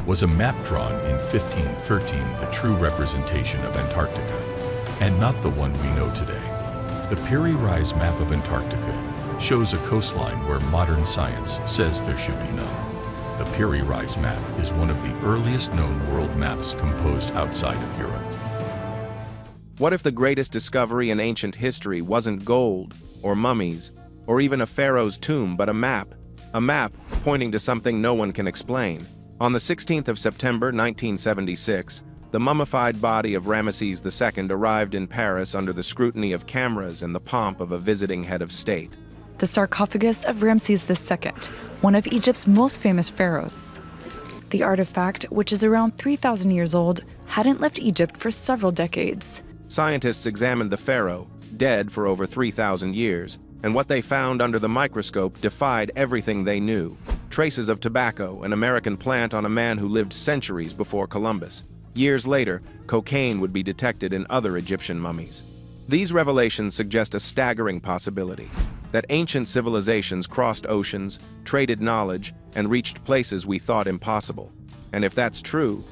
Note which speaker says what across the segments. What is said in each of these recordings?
Speaker 1: Was a map drawn in 1513 a true representation of Antarctica, and not the one we know today? The reis map of Antarctica shows a coastline where modern science says there should be none. The reis map is one of the earliest known world maps composed outside of Europe.
Speaker 2: What if the greatest discovery in ancient history wasn't gold, or mummies, or even a pharaoh's tomb, but a map? A map pointing to something no one can explain. On the 16th of September 1976, the mummified body of Ramesses II arrived in Paris under the scrutiny of cameras and the pomp of a visiting head of state.
Speaker 3: The sarcophagus of Ramesses II, one of Egypt's most famous pharaohs. The artifact, which is around 3,000 years old, hadn't left Egypt for several decades.
Speaker 2: Scientists examined the pharaoh, dead for over 3,000 years, and what they found under the microscope defied everything they knew. Traces of tobacco, an American plant on a man who lived centuries before Columbus. Years later, cocaine would be detected in other Egyptian mummies. These revelations suggest a staggering possibility, that ancient civilizations crossed oceans, traded knowledge, and reached places we thought impossible. And if that's true,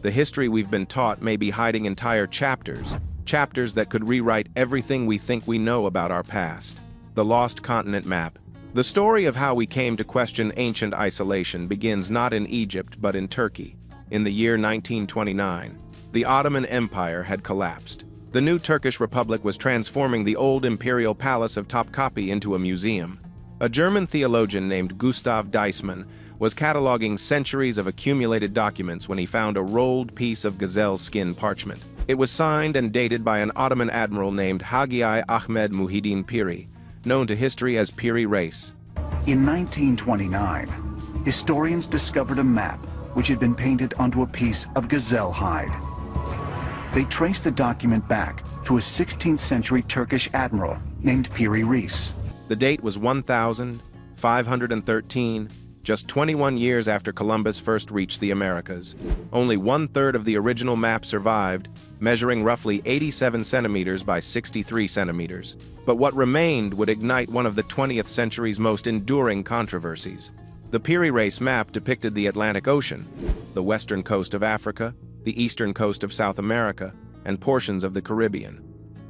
Speaker 2: the history we've been taught may be hiding entire chapters that could rewrite everything we think we know about our past. The Lost Continent Map. The story of how we came to question ancient isolation begins not in Egypt but in Turkey. In the year 1929, the Ottoman Empire had collapsed. The new Turkish Republic was transforming the old imperial palace of Topkapi into a museum. A German theologian named Gustav Deissmann was cataloging centuries of accumulated documents when he found a rolled piece of gazelle skin parchment. It was signed and dated by an Ottoman admiral named Hagi Ahmed Muhiddin Piri, known to history as Piri Reis.
Speaker 4: In 1929, historians discovered a map which had been painted onto a piece of gazelle hide. They traced the document back to a 16th century Turkish admiral named Piri Reis.
Speaker 2: The date was 1513, just 21 years after Columbus first reached the Americas. Only 1/3 of the original map survived, measuring roughly 87 centimeters by 63 centimeters. But what remained would ignite one of the 20th century's most enduring controversies. The Piri Reis map depicted the Atlantic Ocean, the western coast of Africa, the eastern coast of South America, and portions of the Caribbean.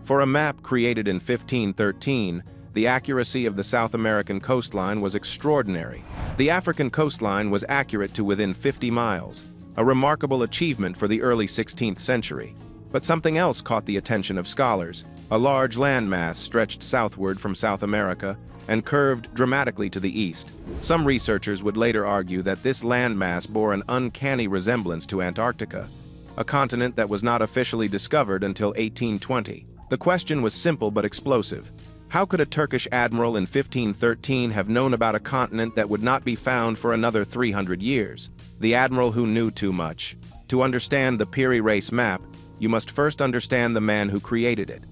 Speaker 2: For a map created in 1513, the accuracy of the South American coastline was extraordinary. The African coastline was accurate to within 50 miles, a remarkable achievement for the early 16th century. But something else caught the attention of scholars. A large landmass stretched southward from South America and curved dramatically to the east. Some researchers would later argue that this landmass bore an uncanny resemblance to Antarctica, a continent that was not officially discovered until 1820. The question was simple but explosive. How could a Turkish admiral in 1513 have known about a continent that would not be found for another 300 years? The admiral who knew too much. To understand the Piri Reis map, you must first understand the man who created it.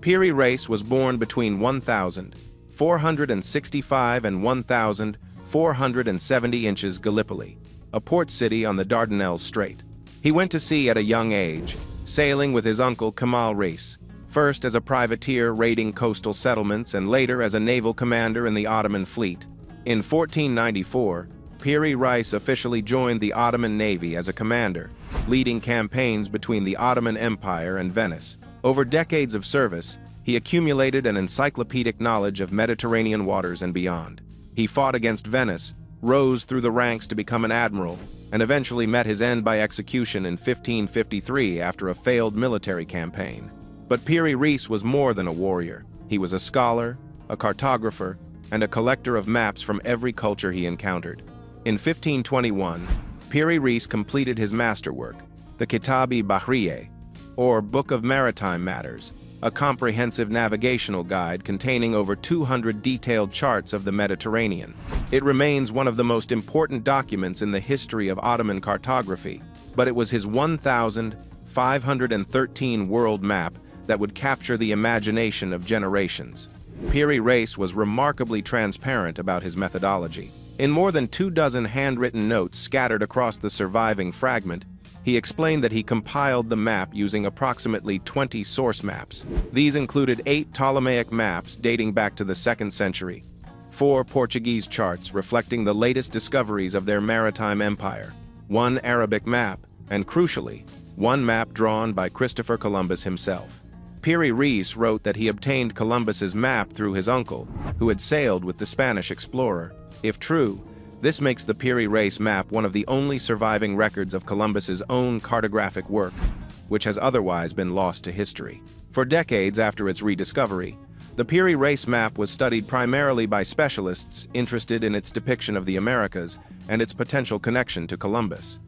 Speaker 2: Piri Reis was born between 1,465 and 1,470 inches Gallipoli, a port city on the Dardanelles Strait. He went to sea at a young age, sailing with his uncle Kemal Reis, first as a privateer raiding coastal settlements and later as a naval commander in the Ottoman fleet. In 1494, Piri Reis officially joined the Ottoman Navy as a commander, leading campaigns between the Ottoman Empire and Venice. Over decades of service, he accumulated an encyclopedic knowledge of Mediterranean waters and beyond. He fought against Venice, rose through the ranks to become an admiral, and eventually met his end by execution in 1553 after a failed military campaign. But Piri Reis was more than a warrior. He was a scholar, a cartographer, and a collector of maps from every culture he encountered. In 1521, Piri Reis completed his masterwork, the Kitab-i-Bahriyeh, or Book of Maritime Matters, a comprehensive navigational guide containing over 200 detailed charts of the Mediterranean. It remains one of the most important documents in the history of Ottoman cartography, but it was his 1,513 world map that would capture the imagination of generations. Piri Reis was remarkably transparent about his methodology. In more than 24 handwritten notes scattered across the surviving fragment, he explained that he compiled the map using approximately 20 source maps. These included 8 Ptolemaic maps dating back to the 2nd century, 4 Portuguese charts reflecting the latest discoveries of their maritime empire, one Arabic map, and crucially, one map drawn by Christopher Columbus himself. Reis wrote that he obtained Columbus's map through his uncle, who had sailed with the Spanish explorer. If true, this makes the Reis map one of the only surviving records of Columbus's own cartographic work, which has otherwise been lost to history. For decades after its rediscovery, the Reis map was studied primarily by specialists interested in its depiction of the Americas and its potential connection to Columbus.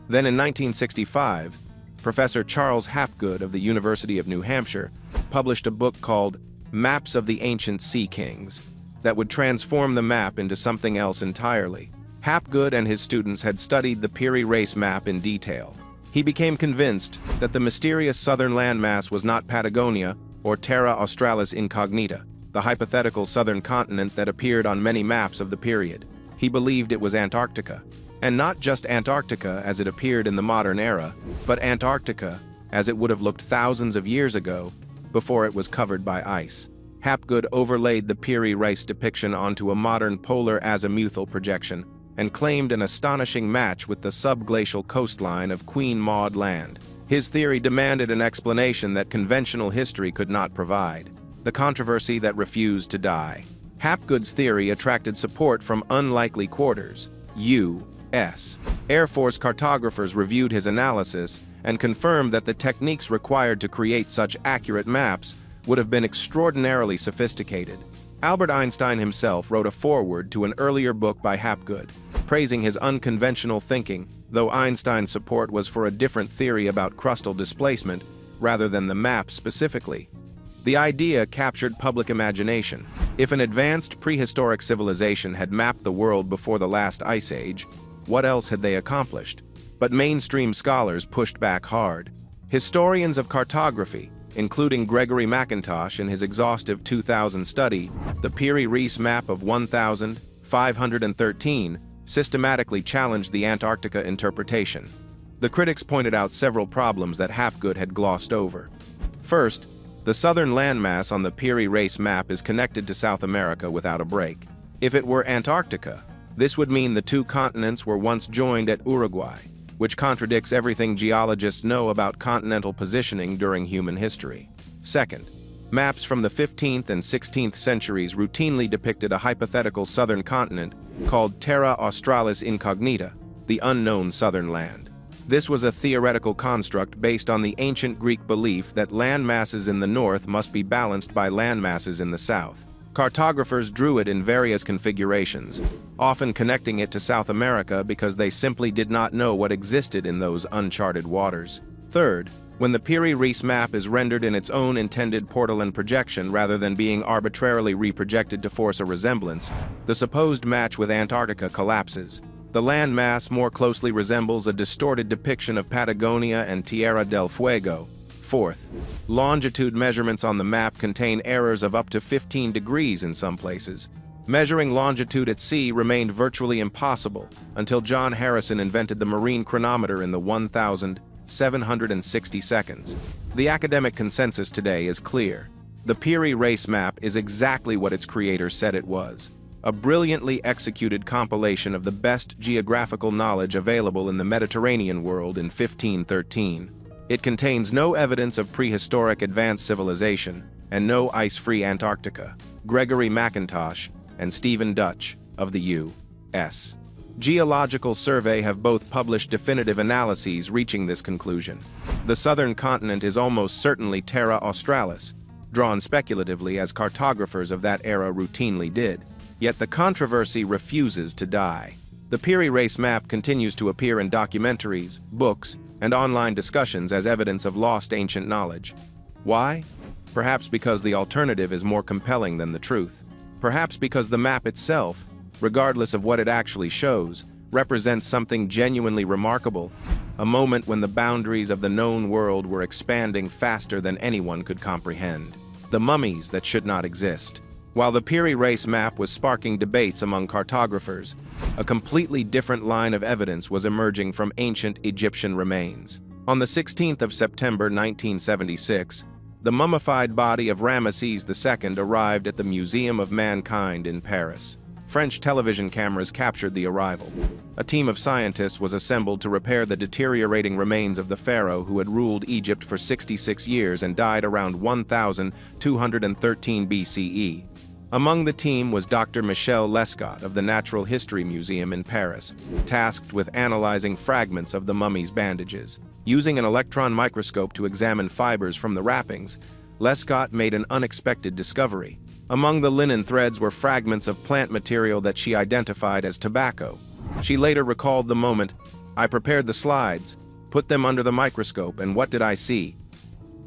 Speaker 2: Then in 1965, Professor Charles Hapgood of the University of New Hampshire published a book called Maps of the Ancient Sea Kings that would transform the map into something else entirely. Hapgood and his students had studied the Reis map in detail. He became convinced that the mysterious southern landmass was not Patagonia or Terra Australis Incognita, the hypothetical southern continent that appeared on many maps of the period. He believed it was Antarctica. And not just Antarctica as it appeared in the modern era, but Antarctica as it would have looked thousands of years ago before it was covered by ice. Hapgood overlaid the Reis depiction onto a modern polar azimuthal projection and claimed an astonishing match with the subglacial coastline of Queen Maud Land. His theory demanded an explanation that conventional history could not provide, the controversy that refused to die. Hapgood's theory attracted support from unlikely quarters, U.S. Air Force cartographers reviewed his analysis and confirmed that the techniques required to create such accurate maps would have been extraordinarily sophisticated. Albert Einstein himself wrote a foreword to an earlier book by Hapgood, praising his unconventional thinking, though Einstein's support was for a different theory about crustal displacement rather than the map specifically. The idea captured public imagination. If an advanced prehistoric civilization had mapped the world before the last ice age, what else had they accomplished? But mainstream scholars pushed back hard. Historians of cartography, including Gregory McIntosh in his exhaustive 2000 study, the Reis map of 1513, systematically challenged the Antarctica interpretation. The critics pointed out several problems that Hapgood had glossed over. First, the southern landmass on the Reis map is connected to South America without a break. If it were Antarctica, this would mean the two continents were once joined at Uruguay, which contradicts everything geologists know about continental positioning during human history. Second, maps from the 15th and 16th centuries routinely depicted a hypothetical southern continent called Terra Australis Incognita, the unknown southern land. This was a theoretical construct based on the ancient Greek belief that land masses in the north must be balanced by land masses in the south. Cartographers drew it in various configurations, often connecting it to South America because they simply did not know what existed in those uncharted waters. Third, when the Reis map is rendered in its own intended portolan projection rather than being arbitrarily reprojected to force a resemblance, the supposed match with Antarctica collapses. The landmass more closely resembles a distorted depiction of Patagonia and Tierra del Fuego. Fourth, longitude measurements on the map contain errors of up to 15 degrees in some places. Measuring longitude at sea remained virtually impossible until John Harrison invented the marine chronometer in the 1760 seconds. The academic consensus today is clear. The Reis map is exactly what its creator said it was. A brilliantly executed compilation of the best geographical knowledge available in the Mediterranean world in 1513. It contains no evidence of prehistoric advanced civilization and no ice-free Antarctica. Gregory McIntosh and Stephen Dutch of the U.S. Geological Survey have both published definitive analyses reaching this conclusion. The southern continent is almost certainly Terra Australis, drawn speculatively as cartographers of that era routinely did. Yet the controversy refuses to die. The Reis map continues to appear in documentaries, books, and online discussions as evidence of lost ancient knowledge. Why? Perhaps because the alternative is more compelling than the truth. Perhaps because the map itself, regardless of what it actually shows, represents something genuinely remarkable, a moment when the boundaries of the known world were expanding faster than anyone could comprehend. The mummies that should not exist. While the Reis map was sparking debates among cartographers, a completely different line of evidence was emerging from ancient Egyptian remains. On the 16th of September 1976, the mummified body of Ramesses II arrived at the Museum of Mankind in Paris. French television cameras captured the arrival. A team of scientists was assembled to repair the deteriorating remains of the pharaoh who had ruled Egypt for 66 years and died around 1213 BCE. Among the team was Dr. Michel Lescot of the Natural History Museum in Paris, tasked with analyzing fragments of the mummy's bandages. Using an electron microscope to examine fibers from the wrappings, Lescot made an unexpected discovery. Among the linen threads were fragments of plant material that she identified as tobacco. She later recalled the moment, "I prepared the slides, put them under the microscope, and what did I see?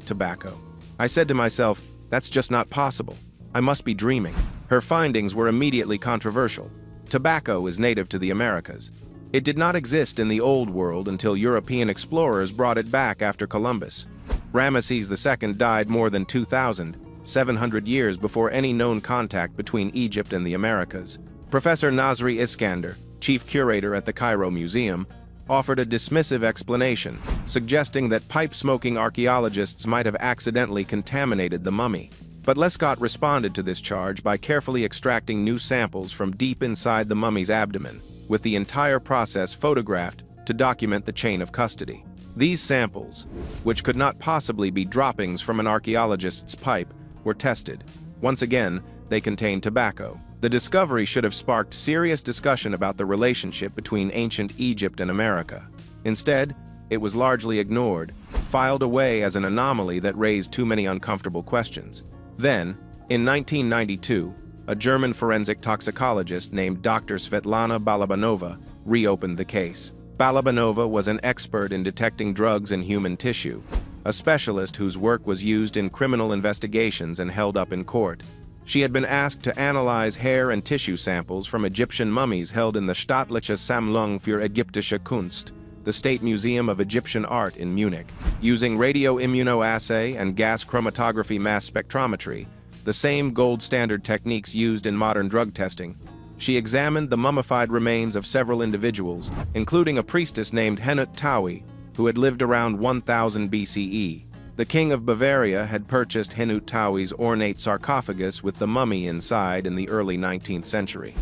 Speaker 2: Tobacco. I said to myself, that's just not possible. I must be dreaming." Her findings were immediately controversial. Tobacco is native to the Americas. It did not exist in the Old World until European explorers brought it back after Columbus. Ramesses II died more than 2,700 years before any known contact between Egypt and the Americas. Professor Nasri Iskander, chief curator at the Cairo Museum, offered a dismissive explanation, suggesting that pipe-smoking archaeologists might have accidentally contaminated the mummy. But Lescot responded to this charge by carefully extracting new samples from deep inside the mummy's abdomen, with the entire process photographed to document the chain of custody. These samples, which could not possibly be droppings from an archaeologist's pipe, were tested. Once again, they contained tobacco. The discovery should have sparked serious discussion about the relationship between ancient Egypt and America. Instead, it was largely ignored, filed away as an anomaly that raised too many uncomfortable questions. Then, in 1992, a German forensic toxicologist named Dr. Svetlana Balabanova reopened the case. Balabanova was an expert in detecting drugs in human tissue, a specialist whose work was used in criminal investigations and held up in court. She had been asked to analyze hair and tissue samples from Egyptian mummies held in the Staatliche Sammlung für Ägyptische Kunst, the State Museum of Egyptian Art in Munich. Using radioimmunoassay and gas chromatography mass spectrometry, the same gold standard techniques used in modern drug testing, she examined the mummified remains of several individuals, including a priestess named Henut Tawi, who had lived around 1000 BCE. The king of Bavaria had purchased Henut Tawi's ornate sarcophagus with the mummy inside in the early 19th century.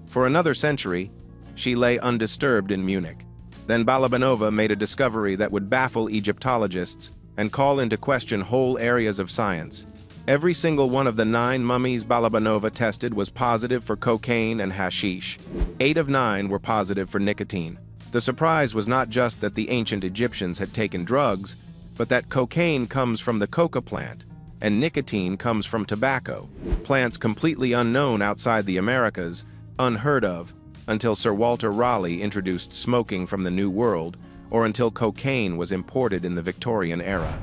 Speaker 2: For another century, she lay undisturbed in Munich. Then Balabanova made a discovery that would baffle Egyptologists and call into question whole areas of science. Every single one of the 9 mummies Balabanova tested was positive for cocaine and hashish. 8 of 9 were positive for nicotine. The surprise was not just that the ancient Egyptians had taken drugs, but that cocaine comes from the coca plant, and nicotine comes from tobacco, plants completely unknown outside the Americas, unheard of, until Sir Walter Raleigh introduced smoking from the New World, or until cocaine was imported in the Victorian era.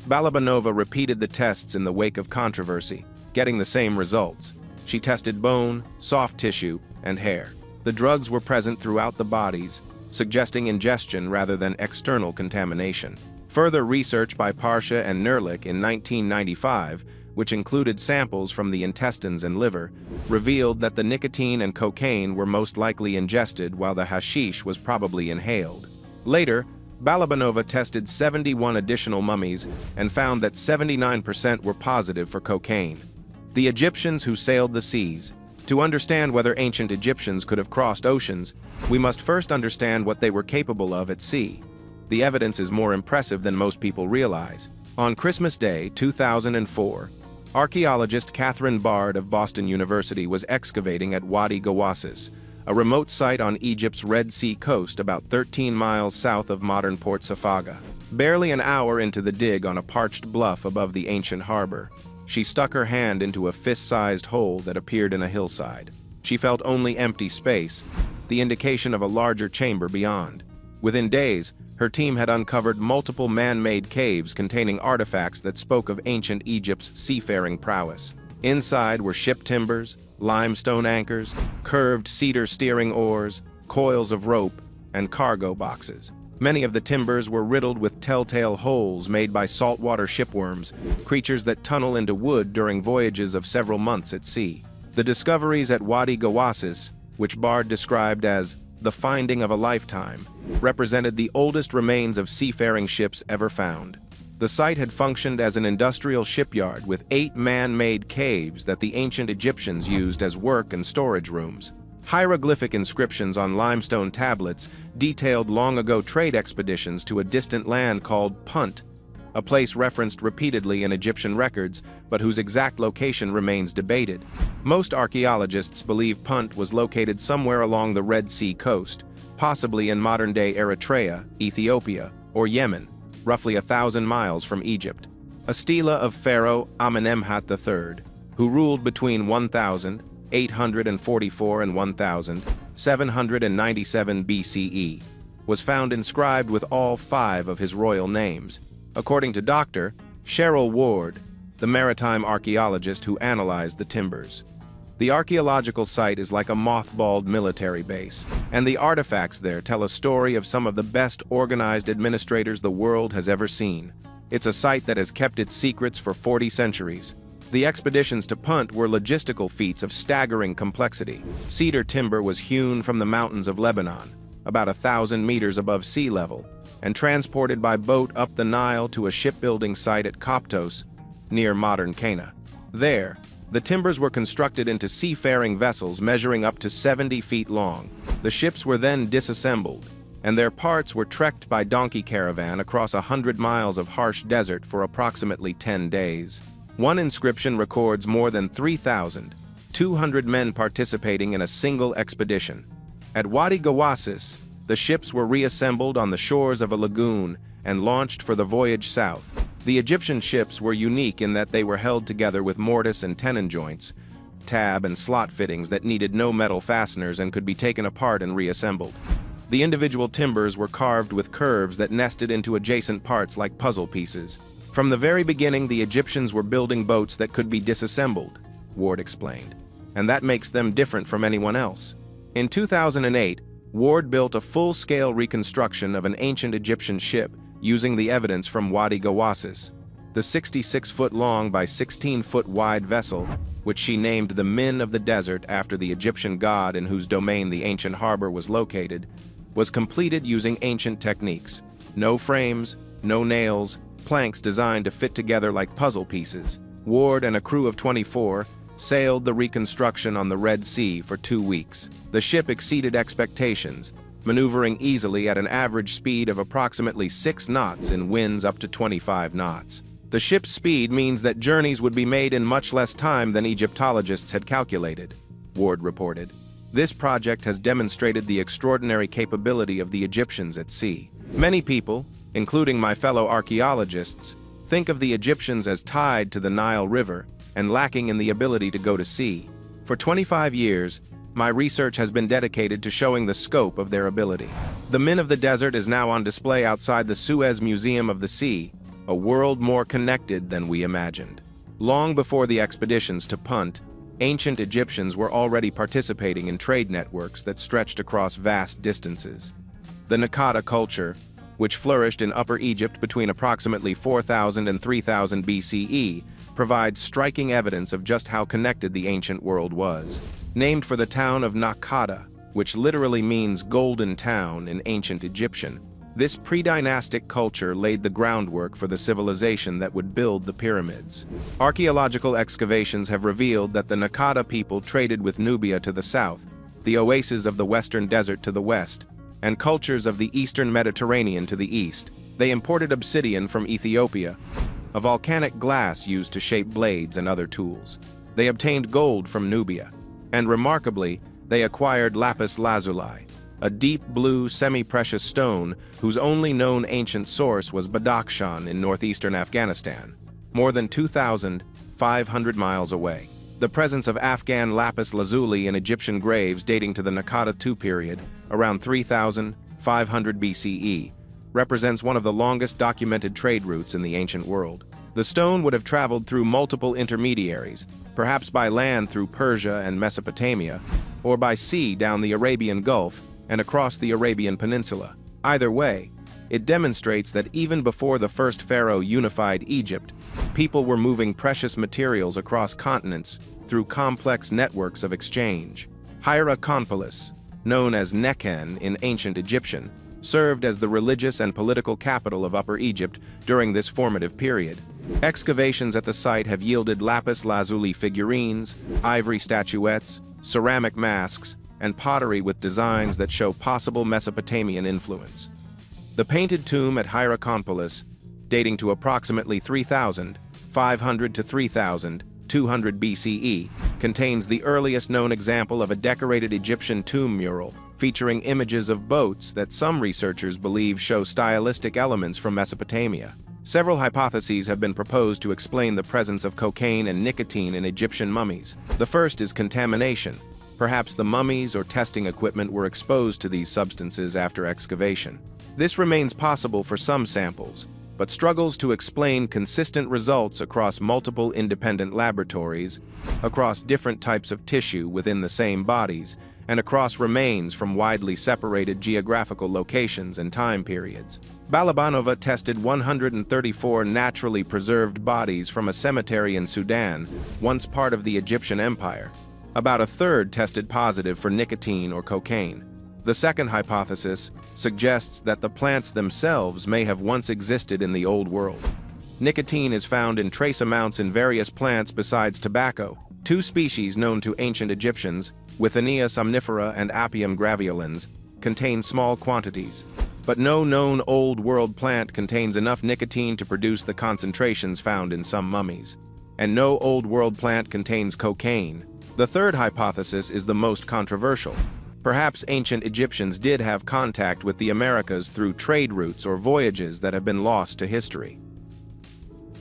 Speaker 2: Balabanova repeated the tests in the wake of controversy, getting the same results. She tested bone, soft tissue, and hair. The drugs were present throughout the bodies, suggesting ingestion rather than external contamination. Further research by Parsha and Nerlich in 1995, which included samples from the intestines and liver, revealed that the nicotine and cocaine were most likely ingested while the hashish was probably inhaled. Later, Balabanova tested 71 additional mummies and found that 79% were positive for cocaine. The Egyptians who sailed the seas. To understand whether ancient Egyptians could have crossed oceans, we must first understand what they were capable of at sea. The evidence is more impressive than most people realize. On Christmas Day, 2004, archaeologist Catherine Bard of Boston University was excavating at Wadi Gawassis, a remote site on Egypt's Red Sea coast about 13 miles south of modern Port Safaga. Barely an hour into the dig on a parched bluff above the ancient harbor, she stuck her hand into a fist-sized hole that appeared in a hillside. She felt only empty space, the indication of a larger chamber beyond. Within days, her team had uncovered multiple man-made caves containing artifacts that spoke of ancient Egypt's seafaring prowess. Inside were ship timbers, limestone anchors, curved cedar steering oars, coils of rope, and cargo boxes. Many of the timbers were riddled with telltale holes made by saltwater shipworms, creatures that tunnel into wood during voyages of several months at sea. The discoveries at Wadi Gawassis, which Bard described as the finding of a lifetime, represented the oldest remains of seafaring ships ever found. The site had functioned as an industrial shipyard with 8 man-made caves that the ancient Egyptians used as work and storage rooms. Hieroglyphic inscriptions on limestone tablets detailed long-ago trade expeditions to a distant land called Punt, a place referenced repeatedly in Egyptian records, but whose exact location remains debated. Most archaeologists believe Punt was located somewhere along the Red Sea coast, possibly in modern-day Eritrea, Ethiopia, or Yemen, roughly 1,000 miles from Egypt. A stela of Pharaoh Amenemhat III, who ruled between 1,844 and 1,797 BCE, was found inscribed with all 5 of his royal names, according to Dr. Cheryl Ward, the maritime archaeologist who analyzed the timbers. The archaeological site is like a mothballed military base, and the artifacts there tell a story of some of the best organized administrators the world has ever seen. It's a site that has kept its secrets for 40 centuries. The expeditions to Punt were logistical feats of staggering complexity. Cedar timber was hewn from the mountains of Lebanon, about 1,000 meters above sea level, and transported by boat up the Nile to a shipbuilding site at Koptos, near modern Cana. There, the timbers were constructed into seafaring vessels measuring up to 70 feet long. The ships were then disassembled, and their parts were trekked by donkey caravan across 100 miles of harsh desert for approximately 10 days. One inscription records more than 3,200 men participating in a single expedition. At Wadi Gawassis, the ships were reassembled on the shores of a lagoon and launched for the voyage south. The Egyptian ships were unique in that they were held together with mortise and tenon joints, tab and slot fittings that needed no metal fasteners and could be taken apart and reassembled. The individual timbers were carved with curves that nested into adjacent parts like puzzle pieces. From the very beginning, the Egyptians were building boats that could be disassembled, Ward explained, and that makes them different from anyone else. In 2008, Ward built a full-scale reconstruction of an ancient Egyptian ship using the evidence from Wadi Gawassis. The 66-foot-long by 16-foot-wide vessel, which she named the Min of the Desert after the Egyptian god in whose domain the ancient harbor was located, was completed using ancient techniques. No frames, no nails, planks designed to fit together like puzzle pieces. Ward and a crew of 24 sailed the reconstruction on the Red Sea for 2 weeks. The ship exceeded expectations, maneuvering easily at an average speed of approximately 6 knots in winds up to 25 knots. The ship's speed means that journeys would be made in much less time than Egyptologists had calculated, Ward reported. This project has demonstrated the extraordinary capability of the Egyptians at sea. Many people, including my fellow archaeologists, think of the Egyptians as tied to the Nile River and lacking in the ability to go to sea. For 25 years, my research has been dedicated to showing the scope of their ability. The Min of the Desert is now on display outside the Suez Museum of the Sea, a world more connected than we imagined. Long before the expeditions to Punt, ancient Egyptians were already participating in trade networks that stretched across vast distances. The Naqada culture, which flourished in Upper Egypt between approximately 4000 and 3000 BCE, provides striking evidence of just how connected the ancient world was. Named for the town of Naqada, which literally means golden town in ancient Egyptian, this pre-dynastic culture laid the groundwork for the civilization that would build the pyramids. Archaeological excavations have revealed that the Naqada people traded with Nubia to the south, the oases of the western desert to the west, and cultures of the eastern Mediterranean to the east. They imported obsidian from Ethiopia, a volcanic glass used to shape blades and other tools. They obtained gold from Nubia, and remarkably, they acquired lapis lazuli, a deep blue semi-precious stone whose only known ancient source was Badakhshan in northeastern Afghanistan, more than 2,500 miles away. The presence of Afghan lapis lazuli in Egyptian graves dating to the Naqada II period, around 3,500 BCE, represents one of the longest documented trade routes in the ancient world. The stone would have traveled through multiple intermediaries, perhaps by land through Persia and Mesopotamia, or by sea down the Arabian Gulf and across the Arabian Peninsula. Either way, it demonstrates that even before the first pharaoh unified Egypt, people were moving precious materials across continents through complex networks of exchange. Hierakonpolis, known as Nekhen in ancient Egyptian, served as the religious and political capital of Upper Egypt during this formative period. Excavations at the site have yielded lapis lazuli figurines, ivory statuettes, ceramic masks, and pottery with designs that show possible Mesopotamian influence. The painted tomb at Hierakonpolis, dating to approximately 3,500 to 3,200 BCE, contains the earliest known example of a decorated Egyptian tomb mural featuring images of boats that some researchers believe show stylistic elements from Mesopotamia. Several hypotheses have been proposed to explain the presence of cocaine and nicotine in Egyptian mummies. The first is contamination. Perhaps the mummies or testing equipment were exposed to these substances after excavation. This remains possible for some samples, but struggles to explain consistent results across multiple independent laboratories, across different types of tissue within the same bodies, and across remains from widely separated geographical locations and time periods. Balabanova tested 134 naturally preserved bodies from a cemetery in Sudan, once part of the Egyptian Empire. About a third tested positive for nicotine or cocaine. The second hypothesis suggests that the plants themselves may have once existed in the Old World. Nicotine is found in trace amounts in various plants besides tobacco. Two species known to ancient Egyptians, Withania somnifera and Apium graveolens, contain small quantities, but no known Old World plant contains enough nicotine to produce the concentrations found in some mummies. And no Old World plant contains cocaine. The third hypothesis is the most controversial. Perhaps ancient Egyptians did have contact with the Americas through trade routes or voyages that have been lost to history.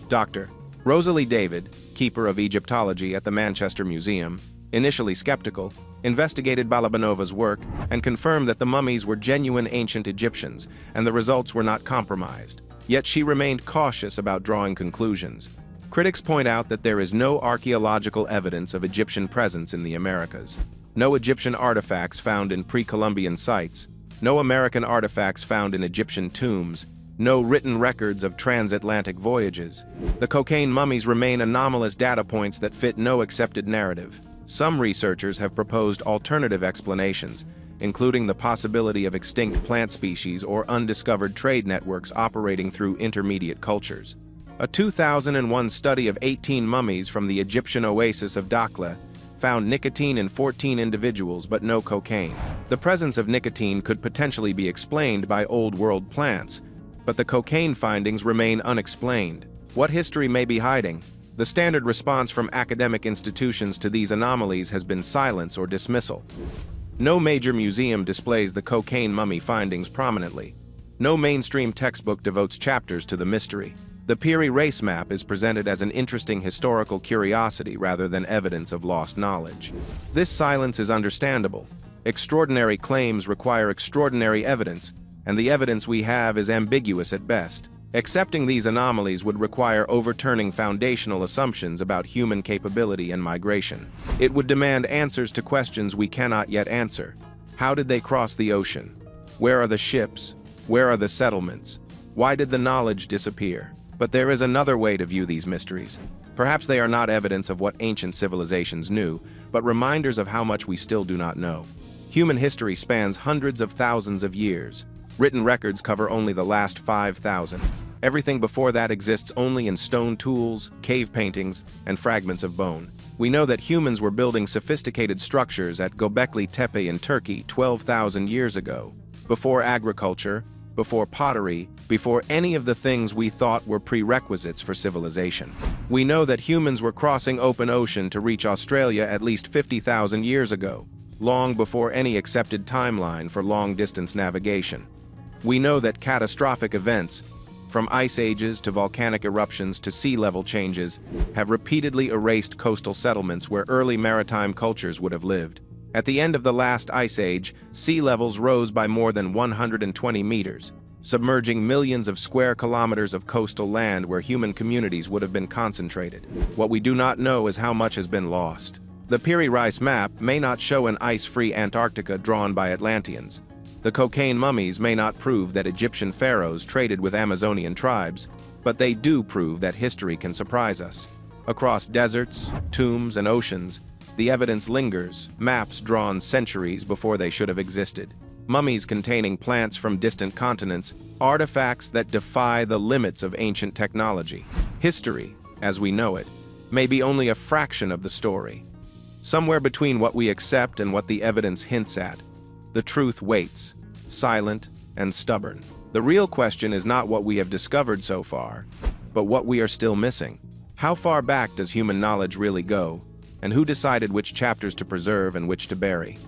Speaker 2: Dr. Rosalie David, keeper of Egyptology at the Manchester Museum, initially skeptical, investigated Balabanova's work and confirmed that the mummies were genuine ancient Egyptians and the results were not compromised. Yet she remained cautious about drawing conclusions. Critics point out that there is no archaeological evidence of Egyptian presence in the Americas. No Egyptian artifacts found in pre-Columbian sites, no American artifacts found in Egyptian tombs, no written records of transatlantic voyages. The cocaine mummies remain anomalous data points that fit no accepted narrative. Some researchers have proposed alternative explanations, including the possibility of extinct plant species or undiscovered trade networks operating through intermediate cultures. A 2001 study of 18 mummies from the Egyptian oasis of Dakhla found nicotine in 14 individuals but no cocaine. The presence of nicotine could potentially be explained by Old World plants, but the cocaine findings remain unexplained. What history may be hiding? The standard response from academic institutions to these anomalies has been silence or dismissal. No major museum displays the cocaine mummy findings prominently. No mainstream textbook devotes chapters to the mystery. The Piri race map is presented as an interesting historical curiosity rather than evidence of lost knowledge. This silence is understandable. Extraordinary claims require extraordinary evidence, and the evidence we have is ambiguous at best. Accepting these anomalies would require overturning foundational assumptions about human capability and migration. It would demand answers to questions we cannot yet answer. How did they cross the ocean? Where are the ships? Where are the settlements? Why did the knowledge disappear? But there is another way to view these mysteries. Perhaps they are not evidence of what ancient civilizations knew, but reminders of how much we still do not know. Human history spans hundreds of thousands of years. Written records cover only the last 5,000. Everything before that exists only in stone tools, cave paintings, and fragments of bone. We know that humans were building sophisticated structures at Göbekli Tepe in Turkey 12,000 years ago, before agriculture, before pottery, before any of the things we thought were prerequisites for civilization. We know that humans were crossing open ocean to reach Australia at least 50,000 years ago, long before any accepted timeline for long-distance navigation. We know that catastrophic events, from ice ages to volcanic eruptions to sea level changes, have repeatedly erased coastal settlements where early maritime cultures would have lived. At the end of the last ice age, sea levels rose by more than 120 meters, submerging millions of square kilometers of coastal land where human communities would have been concentrated. What we do not know is how much has been lost. The Piri Reis map may not show an ice-free Antarctica drawn by Atlanteans. The cocaine mummies may not prove that Egyptian pharaohs traded with Amazonian tribes, but they do prove that history can surprise us. Across deserts, tombs, and oceans, the evidence lingers, maps drawn centuries before they should have existed. Mummies containing plants from distant continents, artifacts that defy the limits of ancient technology. History, as we know it, may be only a fraction of the story. somewhere between what we accept and what the evidence hints at. The truth waits, silent and stubborn. The real question is not what we have discovered so far, but what we are still missing. How far back does human knowledge really go, and who decided which chapters to preserve and which to bury?